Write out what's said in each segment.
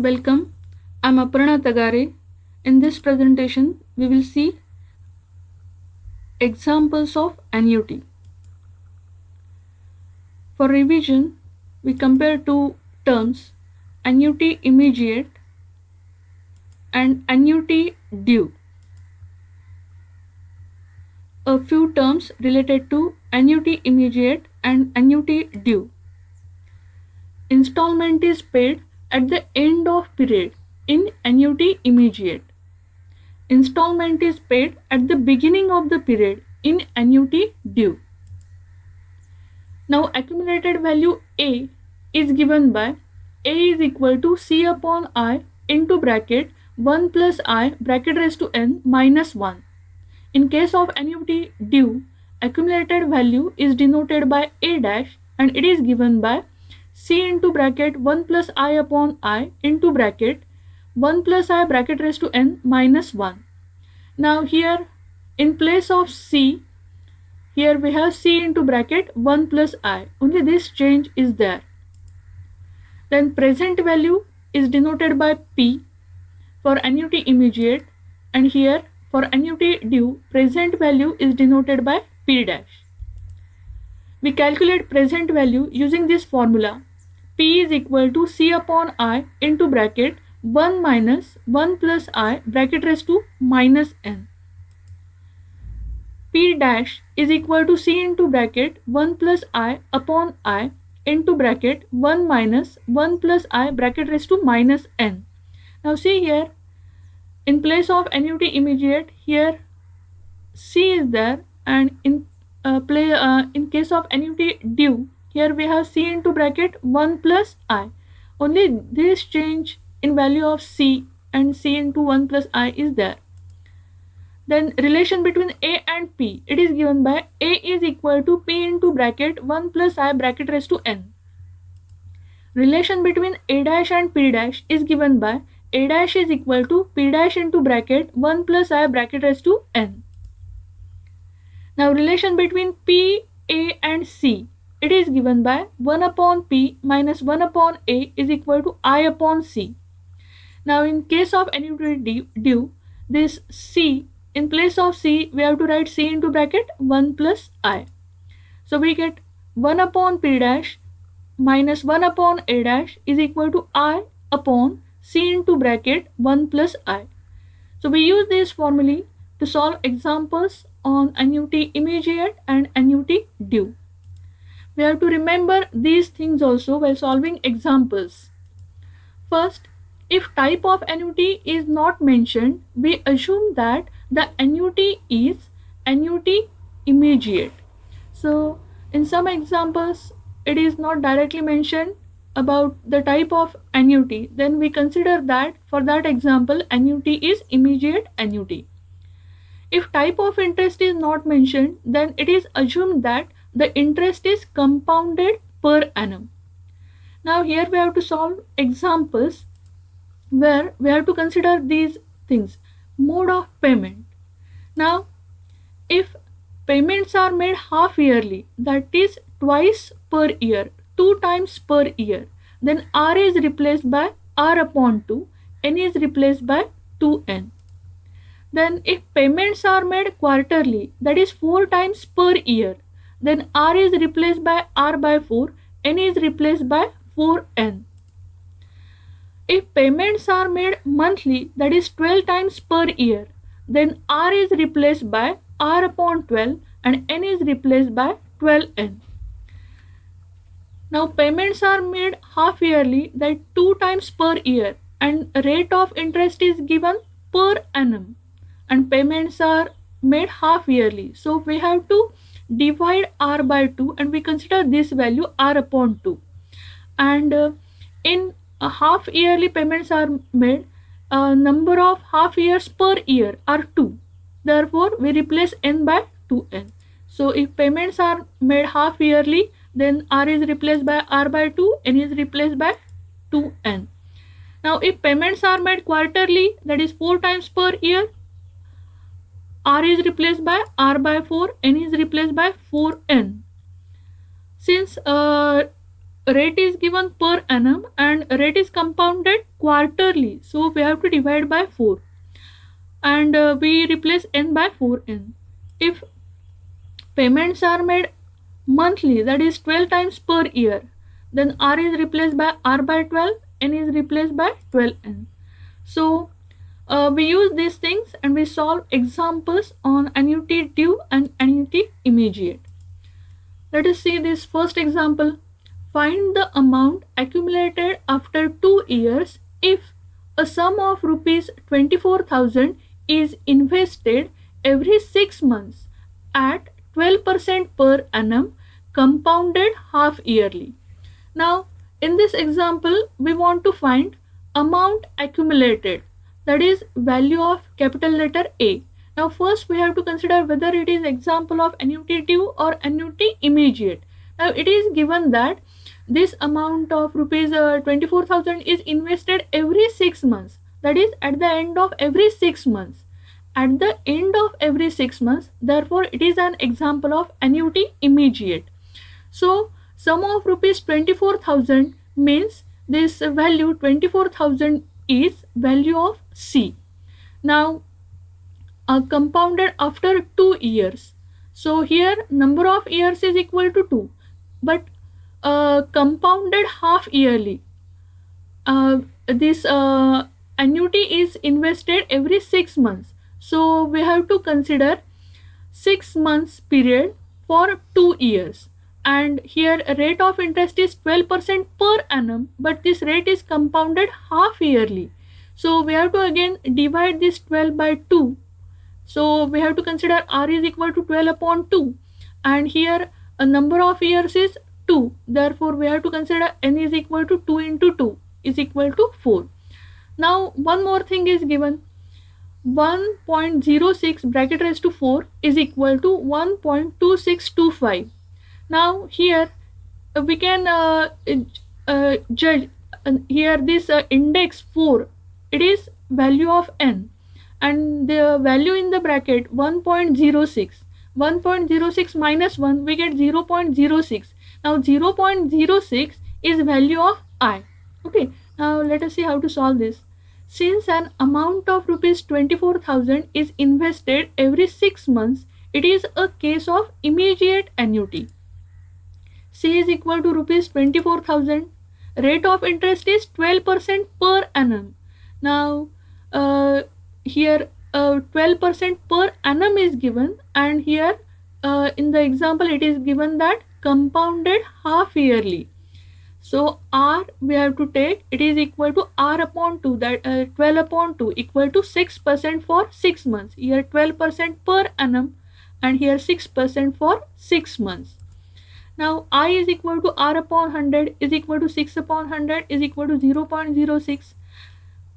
Welcome, I'm Aparna Tagare. In this presentation, we will see examples of annuity. For revision, we compare two terms, annuity immediate and annuity due. A few terms related to annuity immediate and annuity due. Installment is paid at the end of period in annuity immediate. Installment is paid at the beginning of the period in annuity due. Now accumulated value A is given by A is equal to C upon I into bracket 1 plus I bracket raised to n minus 1. In case of annuity due, accumulated value is denoted by A dash and it is given by C into bracket 1 plus I upon I into bracket 1 plus I bracket raised to n minus 1. Now here in place of C, here we have C into bracket 1 plus I. Only this change is there. Then present value is denoted by P for annuity immediate, and here for annuity due present value is denoted by P dash. We calculate present value using this formula. P is equal to C upon I into bracket 1 minus 1 plus I bracket raised to minus n. P dash is equal to C into bracket 1 plus I upon I into bracket 1 minus 1 plus I bracket raised to minus n. Now see here, in place of annuity immediate, here C is there, and in case of annuity due, here we have C into bracket 1 plus I. Only this change in value of C and C into 1 plus I is there. Then relation between A and P, it is given by A is equal to P into bracket 1 plus I bracket raised to n. Relation between A dash and P dash is given by A dash is equal to P dash into bracket 1 plus I bracket raised to n. Now relation between P, A and C, it is given by 1 upon P minus 1 upon A is equal to I upon C. Now in case of annuity due, this C, in place of C, we have to write C into bracket 1 plus I. So we get 1 upon P dash minus 1 upon A dash is equal to I upon C into bracket 1 plus I. So we use this formula to solve examples on annuity immediate and annuity due. We have to remember these things also while solving examples. First, if type of annuity is not mentioned, we assume that the annuity is annuity immediate. So in some examples, it is not directly mentioned about the type of annuity, then we consider that for that example annuity is immediate annuity. If type of interest is not mentioned, then it is assumed that the interest is compounded per annum. Now here we have to solve examples where we have to consider these things. Mode of payment. Now if payments are made half yearly, that is twice per year, 2 times per year, then R is replaced by R upon 2, N is replaced by 2N. Then if payments are made quarterly, that is 4 times per year, then R is replaced by R by 4, N is replaced by 4N. If payments are made monthly, that is 12 times per year, then R is replaced by R upon 12 and N is replaced by 12N. Now payments are made half yearly, that 2 times per year, and rate of interest is given per annum, and payments are made half yearly. So we have to divide R by 2 and we consider this value R upon 2. And in half yearly payments are made, number of half years per year are 2. Therefore, we replace n by 2n. So if payments are made half yearly, then R is replaced by R by 2, N is replaced by 2n. Now if payments are made quarterly, that is 4 times per year, R is replaced by R by 4, N is replaced by 4n. Since rate is given per annum and rate is compounded quarterly, so we have to divide by 4 and we replace n by 4n. If payments are made monthly, that is 12 times per year, then r is replaced by r by 12, n is replaced by 12n. So we use these things and we solve examples on annuity due and annuity immediate. Let us see this first example. Find the amount accumulated after 2 years if a sum of rupees 24,000 is invested every 6 months at 12% per annum, compounded half yearly. Now, in this example, we want to find amount accumulated, that is value of capital letter A. Now first we have to consider whether it is example of annuity due or annuity immediate. Now it is given that this amount of rupees 24,000 is invested every 6 months, that is at the end of every 6 months. At the end of every 6 months, therefore it is an example of annuity immediate. So sum of rupees 24,000 means this value 24,000 is value of C. Now compounded after 2 years. So here number of years is equal to 2, but compounded half yearly. This annuity is invested every 6 months. So we have to consider 6 months period for 2 years. And here rate of interest is 12% per annum, but this rate is compounded half yearly. So we have to again divide this 12 by 2. So we have to consider r is equal to 12 upon 2, and here a number of years is 2. Therefore we have to consider n is equal to 2 into 2 is equal to 4. Now one more thing is given. 1.06 bracket raised to 4 is equal to 1.2625. Now here we can judge here this index 4, it is value of n, and the value in the bracket 1.06. 1.06 minus 1, we get 0.06. Now 0.06 is value of I. Okay, now let us see how to solve this. Since an amount of rupees 24,000 is invested every 6 months, it is a case of immediate annuity. C is equal to rupees 24,000. Rate of interest is 12% per annum. Now here 12% per annum is given, and here in the example it is given that compounded half yearly. So r we have to take, it is equal to r upon 2, that 12 upon 2 equal to 6% for 6 months. Here 12% per annum and here 6% for 6 months. Now I is equal to r upon 100 is equal to 6 upon 100 is equal to 0.06.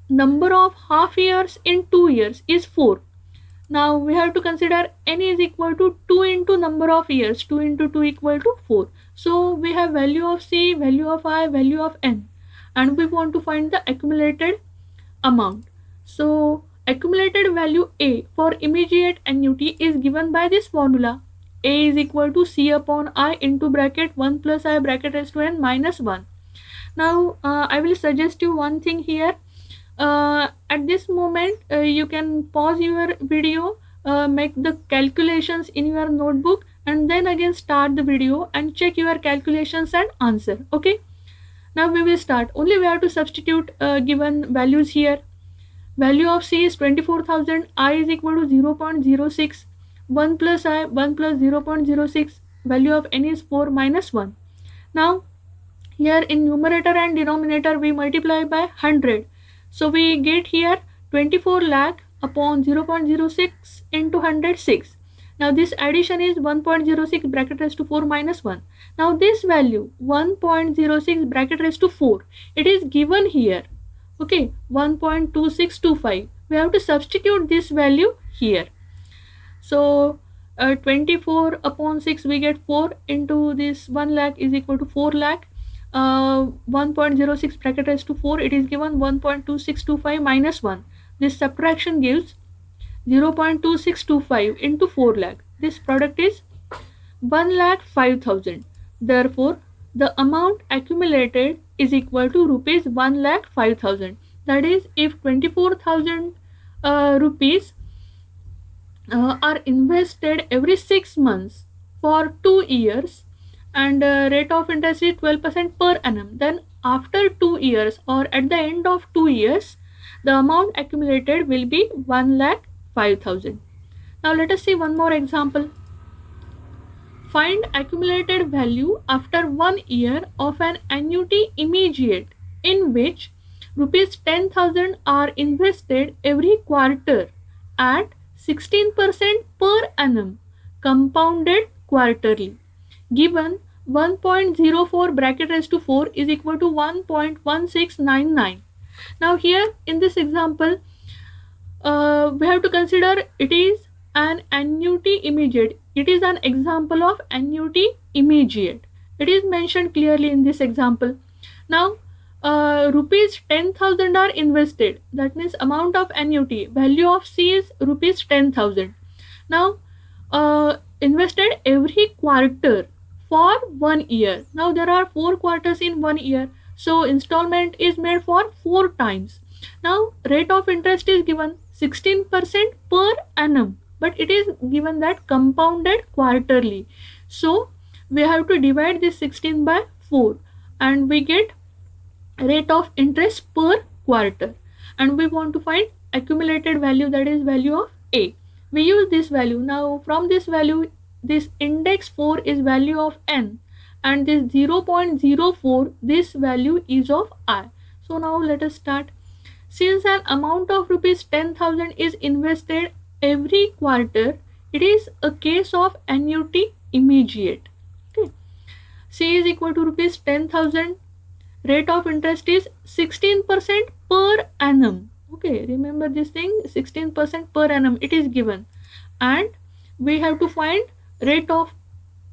Number of half years in 2 years is 4. Now we have to consider n is equal to 2 into number of years. 2 into 2 equal to 4. So we have value of C, value of I, value of n, and we want to find the accumulated amount. So accumulated value A for immediate annuity is given by this formula. A is equal to C upon I into bracket 1 plus I bracket raised to n minus 1. Now I will suggest you one thing here. At this moment you can pause your video, make the calculations in your notebook, and then again start the video and check your calculations and answer. Okay, now we will start. Only we have to substitute given values here. Value of C is 24,000. I is equal to 0.06. 1 plus I, 1 plus 0.06. Value of n is 4 minus 1. Now here in numerator and denominator we multiply by 100. So we get here 24 lakh upon 0.06 into 106. Now this addition is 1.06 bracket raised to 4 minus 1. Now this value 1.06 bracket raised to 4, it is given here. Okay, 1.2625. We have to substitute this value here. So 24 upon 6 we get 4 into this 1 lakh is equal to 4 lakh. 1.06 bracket raised to 4, it is given 1.2625 minus 1. This subtraction gives 0.2625 into 4 lakh. This product is 1,05,000. Therefore the amount accumulated is equal to rupees 1,05,000. That is, if 24,000 rupees are invested every 6 months for 2 years, and rate of interest is 12% per annum, then after 2 years or at the end of 2 years, the amount accumulated will be 1,05,000. Now let us see one more example. Find accumulated value after 1 year of an annuity immediate, in which rupees 10,000 are invested every quarter at 16% per annum, compounded quarterly. Given 1.04 bracket raised to 4 is equal to 1.1699. Now here in this example, we have to consider it is an annuity immediate. It is an example of annuity immediate. It is mentioned clearly in this example. Now, rupees 10,000 are invested. That means amount of annuity. Value of C is rupees 10,000. Now, invested every quarter for 1 year. Now, there are 4 quarters in 1 year. So, installment is made for 4 times. Now, rate of interest is given 16% per annum, but it is given that compounded quarterly. So, we have to divide this 16 by 4 and we get rate of interest per quarter. And we want to find accumulated value, that is value of A. We use this value. Now, from this value, this index 4 is value of N, and this 0.04, this value is of I. So, now let us start. Since an amount of rupees 10,000 is invested every quarter, it is a case of annuity immediate. Okay. C is equal to rupees 10,000. Rate of interest is 16% per annum. Okay, remember this thing, 16% per annum it is given. And we have to find rate of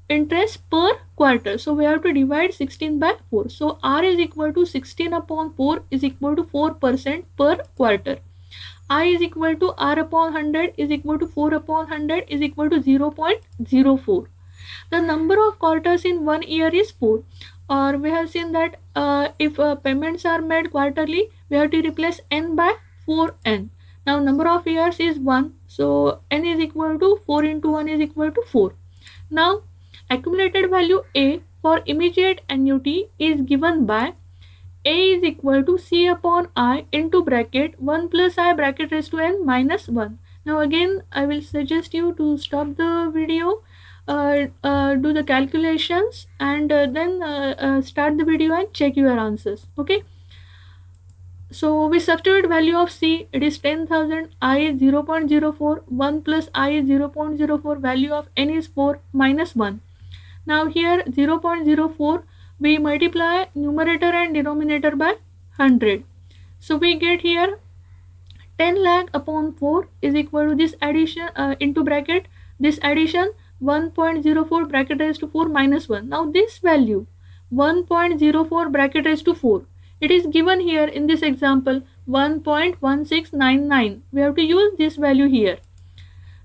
interest per quarter. So we have to divide 16 by 4. So R is equal to 16 upon 4 is equal to 4% per quarter. I is equal to R upon 100 is equal to 4 upon 100 is equal to 0.04. The number of quarters in 1 year is 4. Or we have seen that if payments are made quarterly, we have to replace n by 4n. Now number of years is 1. So n is equal to 4 into 1 is equal to 4. Now accumulated value A for immediate annuity is given by A is equal to C upon I into bracket 1 plus I bracket raised to n minus 1. Now again I will suggest you to stop the video, do the calculations, and then start the video and check your answers. Okay. So we substitute value of C, it is 10,000, I is 0.04, 1 plus I is 0.04, value of N is 4 minus 1. Now here 0.04, we multiply numerator and denominator by 100. So we get here 10 lakh upon 4 is equal to this addition into bracket, this addition 1.04 bracket raised to 4 minus 1. Now this value 1.04 bracket raised to 4, it is given here in this example 1.1699. We have to use this value here.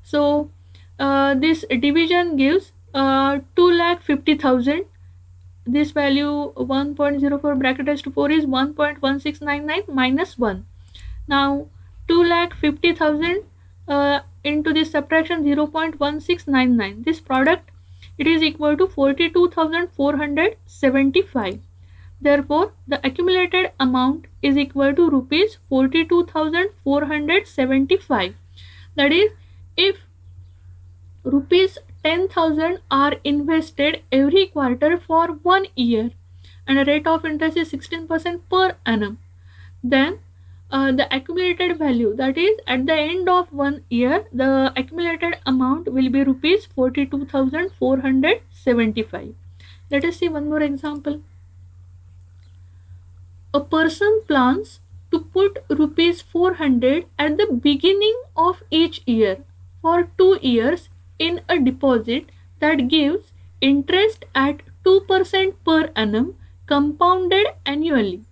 So this division gives 2,50,000. This value 1.04 bracket raised to 4 is 1.1699 minus 1. Now 2,50,000 into this subtraction 0.1699. This product, it is equal to 42,475. Therefore, the accumulated amount is equal to rupees 42,475. That is, if rupees 10,000 are invested every quarter for 1 year and a rate of interest is 16% per annum, then the accumulated value, that is at the end of 1 year, the accumulated amount will be rupees 42,475. Let us see one more example. A person plans to put rupees 400 at the beginning of each year for 2 years in a deposit that gives interest at 2% per annum, compounded annually.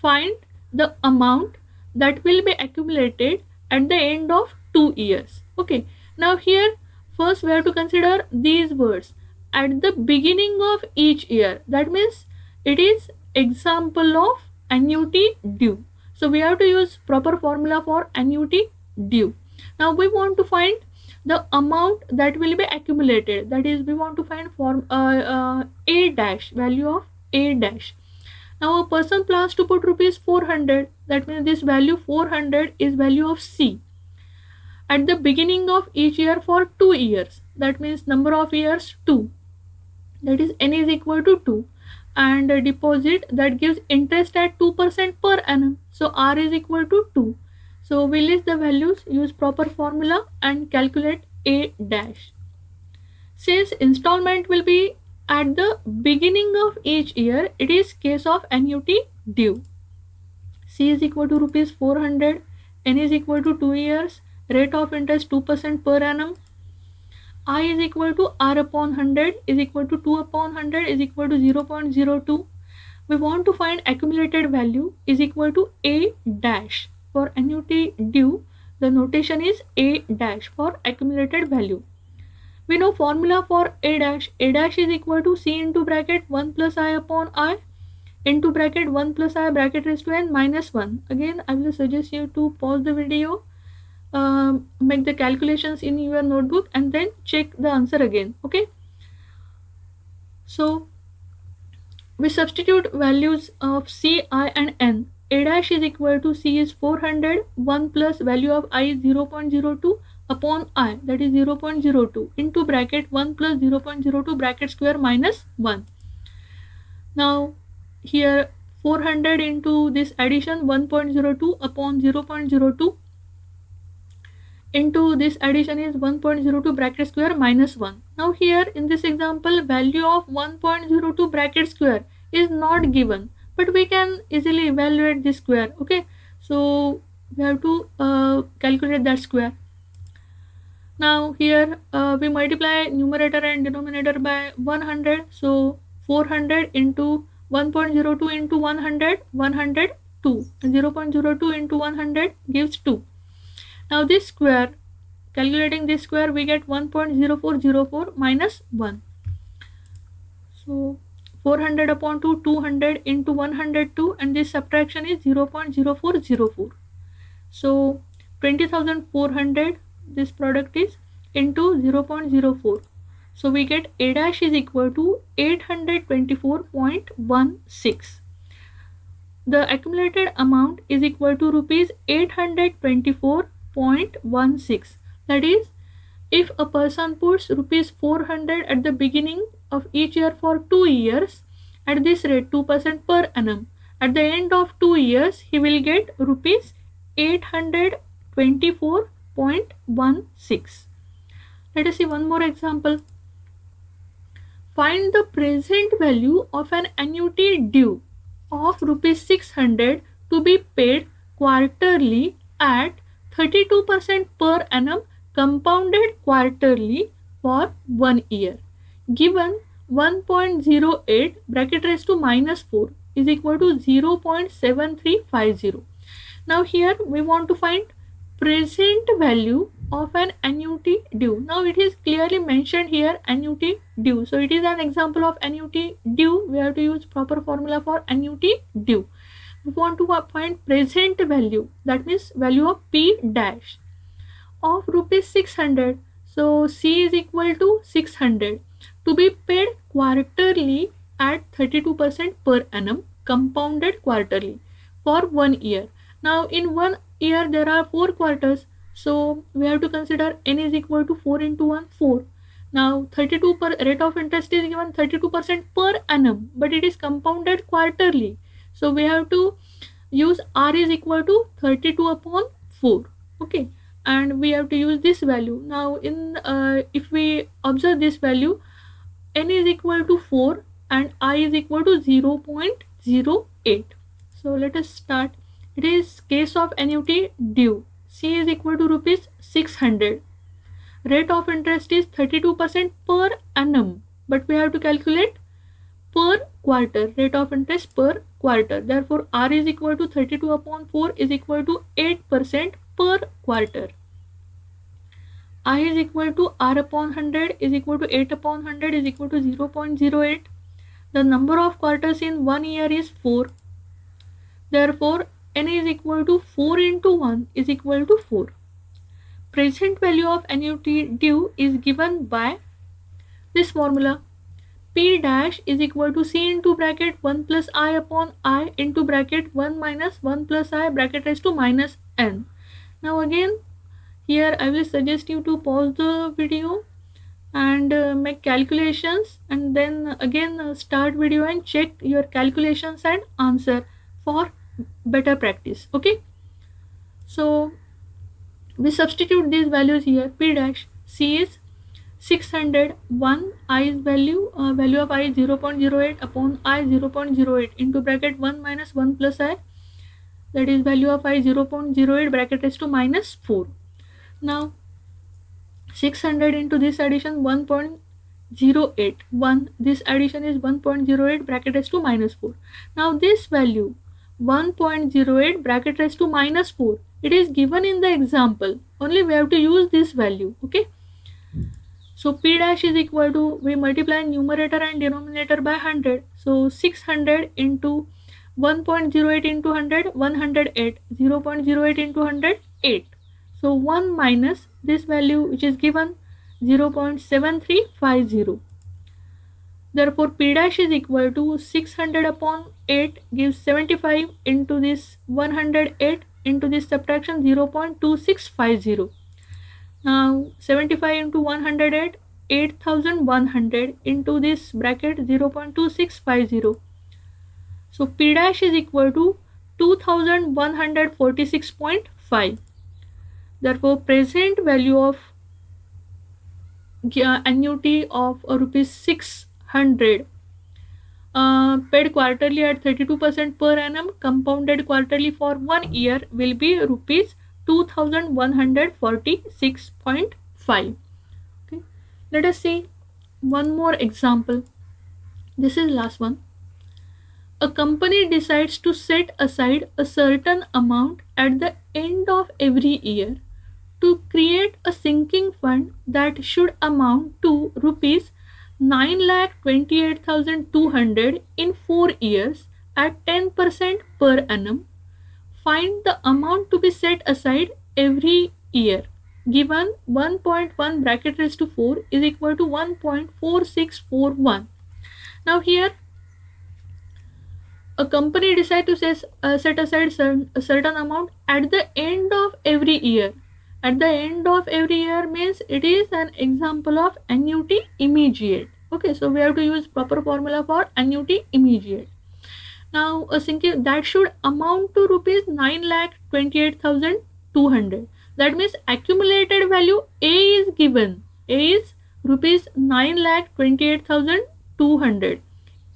Find the amount that will be accumulated at the end of 2 years. Okay, now here first we have to consider these words. at the beginning of each year. That means it is example of annuity due. So we have to use proper formula for annuity due. Now we want to find the amount that will be accumulated. That is, we want to find A dash, value of A dash. Now a person plans to put rupees 400. That means this value 400 is value of C at the beginning of each year for 2 years. That means number of years 2. That is n is equal to 2, and a deposit that gives interest at 2% per annum. So R is equal to 2. So we list the values, use proper formula and calculate A dash. Since installment will be at the beginning of each year, it is case of annuity due. C is equal to rupees 400, N is equal to 2 years, rate of interest 2% per annum. I is equal to R upon 100 is equal to 2 upon 100 is equal to 0.02. We want to find accumulated value is equal to A dash. For annuity due, the notation is A dash for accumulated value. We know formula for A dash. A dash is equal to C into bracket 1 plus I upon I into bracket 1 plus I bracket raised to n minus 1. Again, I will suggest you to pause the video, make the calculations in your notebook and then check the answer again. Okay, so we substitute values of C, I and N. A dash is equal to C is 400, 1 plus value of I is 0.02 upon I, that is 0.02 into bracket 1 plus 0.02 bracket square minus 1. Now here 400 into this addition 1.02 upon 0.02 into this addition is 1.02 bracket square minus 1. Now here in this example, value of 1.02 bracket square is not given, but we can easily evaluate this square. Okay, so we have to calculate that square. Now here we multiply numerator and denominator by 100. So 400 into 1.02 into 100, 102. 0.02 into 100 gives 2. Now this square, calculating this square, we get 1.0404 minus 1. So 400 upon 2, 200 into 102, and this subtraction is 0.0404. So 20,400, this product is into 0.04. So we get A dash is equal to 824.16. The accumulated amount is equal to rupees 824.16. That is, if a person puts rupees 400 at the beginning of each year for 2 years at this rate 2% per annum, at the end of 2 years he will get rupees 824.16. Let us see one more example. Find the present value of an annuity due of rupees 600 to be paid quarterly at 32% per annum compounded quarterly for 1 year. Given 1.08 bracket raised to minus 4 is equal to 0.7350. Now here we want to find present value of an annuity due. Now it is clearly mentioned here annuity due. So it is an example of annuity due. We have to use proper formula for annuity due. We want to find present value, that means value of P dash of rupees 600. So C is equal to 600 to be paid quarterly at 32% per annum compounded quarterly for 1 year. Now in 1 year there are 4 quarters, so we have to consider n is equal to 4 into 1, 4. Now 32 per rate of interest is given 32% per annum, but it is compounded quarterly, so we have to use R is equal to 32 upon 4. Okay, and we have to use this value. Now in if we observe this value, n is equal to 4 and I is equal to 0.08. So let us start. It is case of annuity due. C is equal to rupees 600. Rate of interest is 32% per annum, but we have to calculate per quarter, rate of interest per quarter. Therefore R is equal to 32 upon 4 is equal to 8% per quarter. I is equal to r upon 100 is equal to 8 upon 100 is equal to 0.08. The number of quarters in 1 year is 4. Therefore, n is equal to 4 into 1 is equal to 4. Present value of annuity due is given by this formula. P dash is equal to C into bracket 1 plus I upon I into bracket 1 minus 1 plus I bracket raised to minus n. Now again, here I will suggest you to pause the video and make calculations, and then again start video and check your calculations and answer for better practice. Okay, so we substitute these values here. P dash C is 600, 1 I is value of I is 0.08 upon I 0.08 into bracket 1 minus 1 plus I, that is value of I 0.08 bracket raised to minus 4. Now 600 into this addition 1.08, 1, this addition is 1.08 bracket raised to minus 4. Now this value 1.08 bracket raised to minus 4, it is given in the example, only we have to use this value. Okay, so P dash is equal to, we multiply numerator and denominator by 100, so 600 into 1.08 into 100, 108, 0.08 into 100, 8. So 1 minus this value which is given 0.7350. Therefore P dash is equal to 600 upon 8 gives 75 into this 108 into this subtraction 0.2650. Now 75 into 108, 8100 into this bracket 0.2650. So P dash is equal to 2146.5. Therefore present value of annuity of rupees 600 paid quarterly at 32% per annum, compounded quarterly for 1 year, will be rupees 2146.5. Okay, let us see one more example. This is last one. A company decides to set aside a certain amount at the end of every year to create a sinking fund that should amount to rupees 9,28,200 in 4 years at 10% per annum. Find the amount to be set aside every year. Given 1.1 bracket raised to 4 is equal to 1.4641. Now here a company decides to set aside a certain amount at the end of every year. At the end of every year means it is an example of annuity immediate. Okay, so we have to use proper formula for annuity immediate. Now a sinking that should amount to rupees 9,28,200. That means accumulated value A is given. A is rupees 9,28,200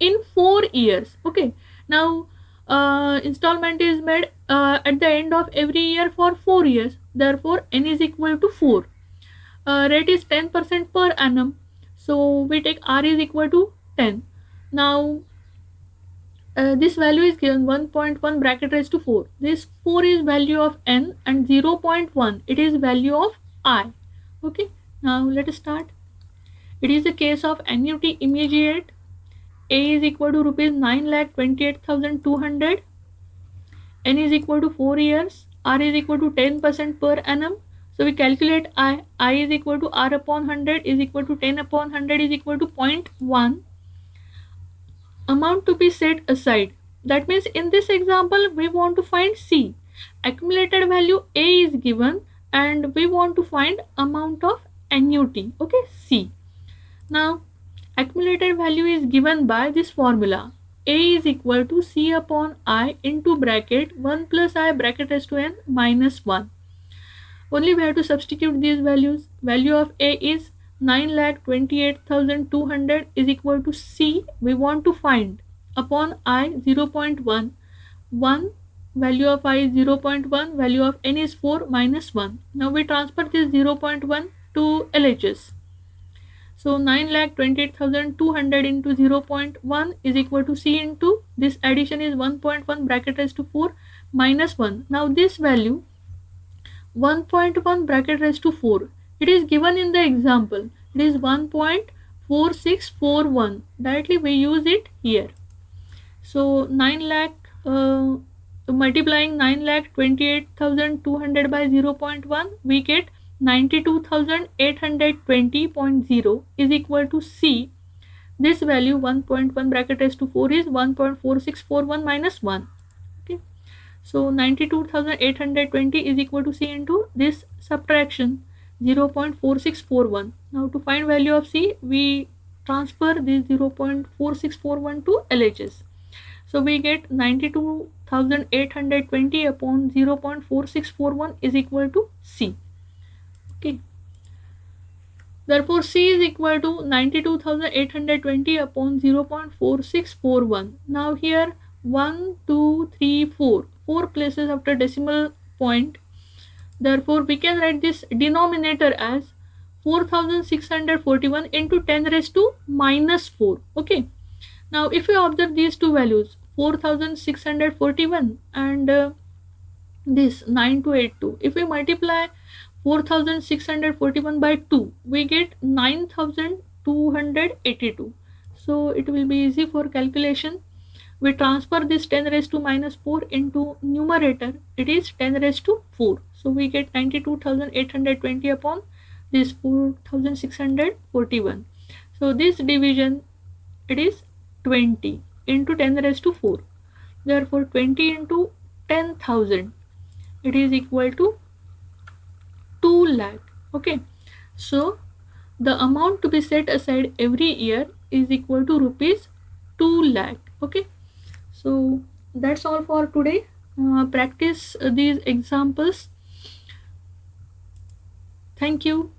in 4 years. Okay, now installment is made at the end of every year for 4 years. Therefore n is equal to 4. Rate is 10% per annum, so we take r is equal to 10. Now this value is given 1.1 bracket raised to 4. This 4 is value of n and 0.1 it is value of I. Okay, now let us start. It is a case of annuity immediate. A is equal to rupees 9,28,200. N is equal to 4 years. R is equal to 10% per annum. So we calculate I. I is equal to R upon 100 is equal to 10 upon 100 is equal to 0.1. Amount to be set aside. That means in this example we want to find C. Accumulated value A is given and we want to find amount of annuity. Okay, C. Now accumulated value is given by this formula. A is equal to C upon I into bracket 1 plus I bracket raised to n minus 1. Only we have to substitute these values. Value of A is 9,28,200 is equal to C. We want to find upon I 0.1. 1 value of I is 0.1. Value of n is 4 minus 1. Now we transfer this 0.1 to LHS. So 9,28,200 into 0.1 is equal to C into this addition is 1.1 bracket raised to 4 minus 1. Now this value 1.1 bracket raised to 4 It is given in the example. It is 1.4641. Directly we use it here. So 9 lakh, multiplying 9 lakh 28,200 by 0.1, we get 92,820.0 is equal to C. This value 1.1 bracket raised to 4 is 1.4641 minus 1. Okay. So 92,820 is equal to C into this subtraction 0.4641. Now to find value of C, we transfer this 0.4641 to LHS. So we get 92,820 upon 0.4641 is equal to C. Okay. Therefore, C is equal to 92,820 upon 0.4641. Now here 1, 2, 3, 4. 4 places after decimal point. Therefore, we can write this denominator as 4641 into 10 raised to minus 4. Okay. Now, if we observe these two values, 4641 and this 9282, if we multiply 4641 by 2, we get 9282. So it will be easy for calculation. We transfer this 10 raised to minus 4 into numerator, it is 10 raised to 4. So we get 92,820 upon this 4641. So this division, it is 20 into 10 raised to 4. Therefore 20 into 10,000, it is equal to 2 lakh. Okay. So the amount to be set aside every year is equal to rupees 2 lakh. Okay. So that's all for today. Practice these examples. Thank you.